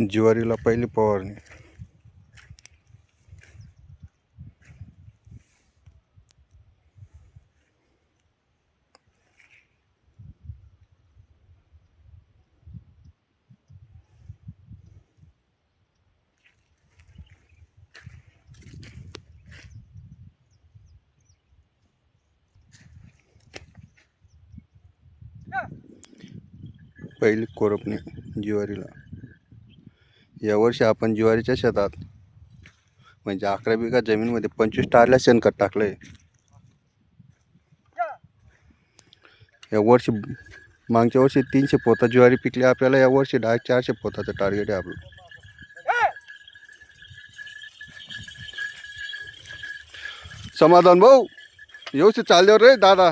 ज्वारीला पहिली फवारणी. पहिली कोरपणी ज्वारीला. यावर्षी आपण ज्वारीच्या शेतात म्हणजे 11 बिघा जमीनमध्ये 25 टारला शेणखत टाकलंय. या वर्षी मागच्या वर्षी 300 पोता ज्वारी पिकली आपल्याला. या वर्षी डायरेक्ट 400 पोताचं टार्गेट आहे आपलं. समाधान भाऊ, व्यवस्थित चालल्यावर रे दादा.